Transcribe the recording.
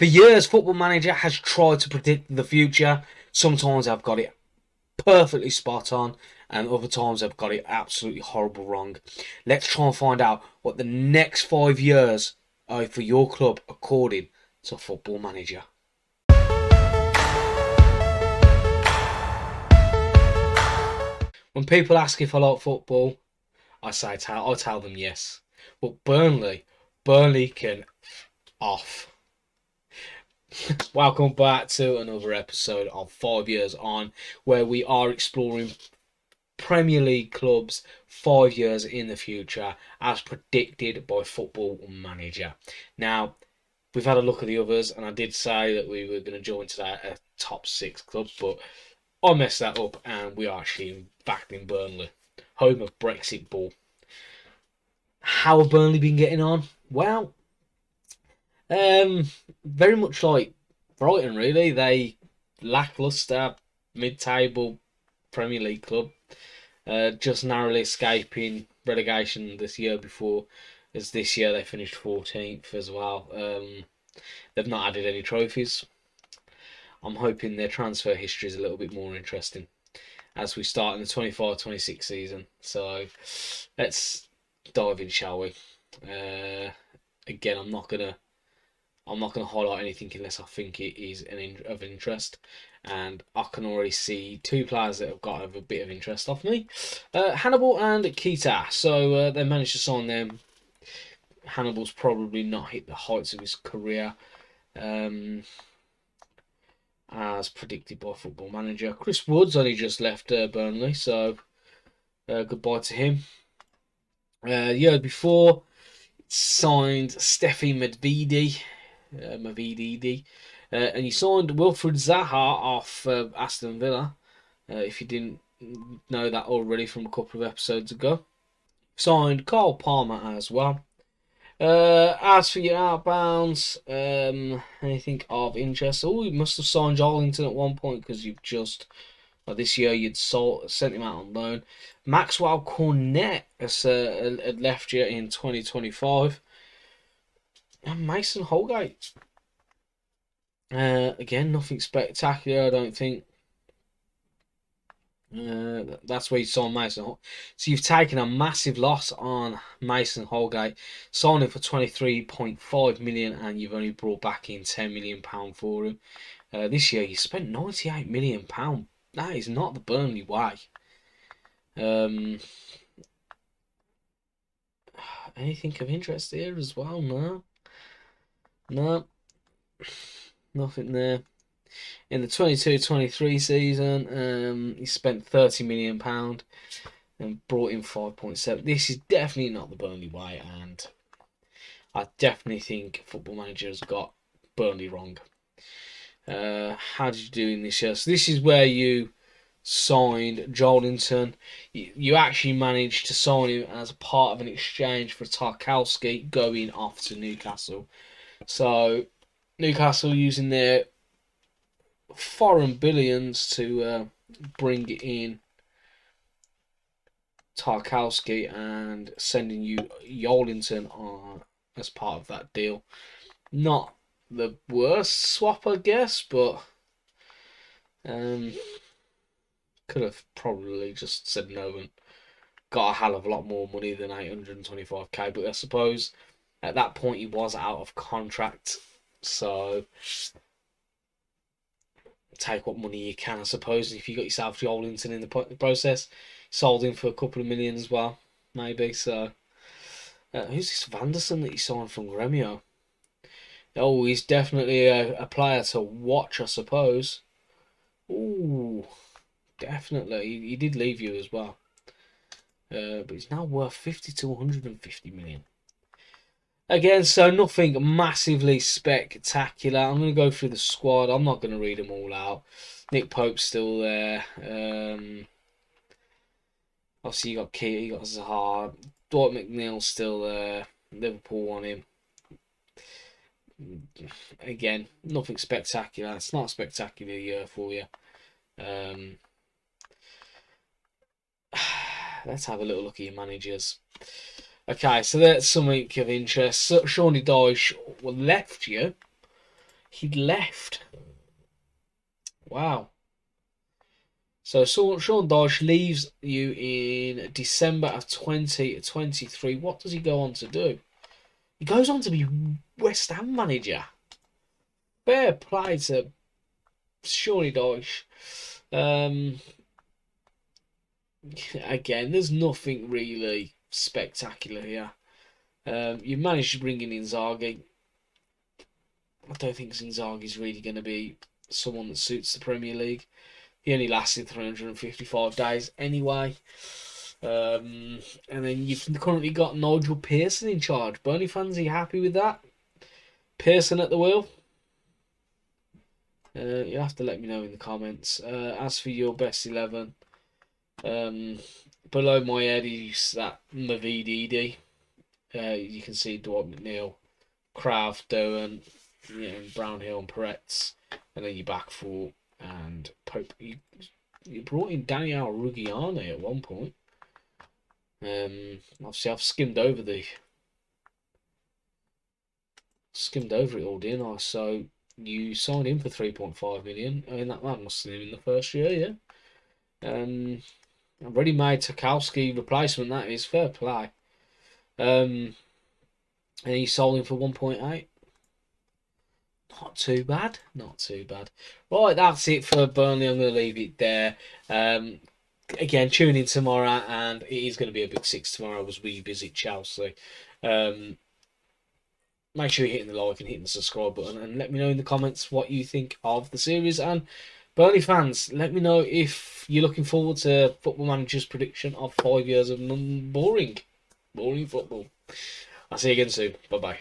For years, Football Manager has tried to predict the future. Sometimes I've got it perfectly spot on, and other times I've got it absolutely horrible wrong. Let's try and find out what the next 5 years are for your club according to Football Manager. When people ask if I like football, I tell them yes. But Burnley can off. Welcome back to another episode of 5 Years On, where we are exploring Premier League clubs 5 years in the future as predicted by Football Manager. Now, we've had a look at the others, and I did say that we were going to join today a top 6 club, but I messed that up, and we are actually back in Burnley, home of Brexit Ball. How have Burnley been getting on? Well, very much like Brighton, really. They lacklustre mid-table Premier League club, just narrowly escaping relegation this year before, as this year they finished 14th as well. They've not added any trophies. I'm hoping their transfer history is a little bit more interesting as we start in the 25-26 season. So let's dive in, shall we? Again, I'm not gonna highlight anything unless I think it is of interest, and I can already see two players that have got a bit of interest off me, Hannibal and Keita. So they managed to sign them. Hannibal's probably not hit the heights of his career, as predicted by Football Manager. Chris Wood's only just left Burnley, so goodbye to him. Year before, signed Steffi Medvedi. And he signed Wilfried Zaha off Aston Villa, if you didn't know that already from a couple of episodes ago. Signed Kyle Palmer as well. As for your outbounds, anything of interest? Oh, you must have signed Joelinton at one point because you've just this year you'd sent him out on loan. Maxwell Cornet had left you in 2025. And Mason Holgate. Again, nothing spectacular, I don't think. That's where you saw Mason. So you've taken a massive loss on Mason Holgate, signed him for 23.5 million, and you've only brought back in £10 million for him. This year you spent £98 million. That is not the Burnley way. Anything of interest here as well? No, nothing there. In the 22-23 season, he spent £30 million and brought in 5.7. This is definitely not the Burnley way, and I definitely think Football Manager has got Burnley wrong. How did you do in this year? So this is where you signed Joelinton. You actually managed to sign him as part of an exchange for Tarkowski going off to Newcastle. So Newcastle using their foreign billions to bring in Tarkowski and sending you Joelinton on as part of that deal. Not the worst swap, I guess, but could have probably just said no and got a hell of a lot more money than 825k. But I suppose at that point he was out of contract, so take what money you can, I suppose. If you got yourself Joelinton in the process, sold him for a couple of million as well, maybe. So who's this Vanderson that he signed from Gremio? Oh, he's definitely a player to watch, I suppose. Ooh, definitely. He did leave you as well. But he's now worth 50 to 150 million. Again, so nothing massively spectacular. I'm going to go through the squad. I'm not going to read them all out. Nick Pope's still there. Obviously, you got Keita, you got Zaha. Dwight McNeil's still there. Liverpool want him. Again, nothing spectacular. It's not a spectacular year for you. Let's have a little look at your managers. Okay, so that's something of interest. So Shawnee Dyche left you He'd left. Wow. So Sean Dyche leaves you in December of 2023. What does he go on to do? He goes on to be West Ham manager. Fair play to Sean Dyche. Again, there's nothing really spectacular here. You managed to bring in Inzaghi. I don't think Inzaghi's really going to be someone that suits the Premier League. He only lasted 355 days anyway. And then you've currently got Nigel Pearson in charge. Burnley fans, are you happy with that? Pearson at the wheel? You'll have to let me know in the comments. As for your best 11, below my head is that Mavidi. You can see Dwight McNeil, Kraft, Doan, Brownhill and Peretz, and then your back four and Pope. You brought in Daniel Ruggiani at one point. Obviously I've skimmed over it all, didn't I? So you signed him for 3.5 million. I mean that must have been in the first year, yeah. A ready-made Tarkowski replacement, that is fair play. And you sold him for 1.8. Not too bad. Right, that's it for Burnley. I'm going to leave it there. Again, tune in tomorrow, and it is going to be a big 6 tomorrow as we visit Chelsea. Make sure you're hitting the like and hitting the subscribe button, and let me know in the comments what you think of the series. And Burnley fans, let me know if you're looking forward to Football Manager's prediction of 5 years of boring football. I'll see you again soon. Bye-bye.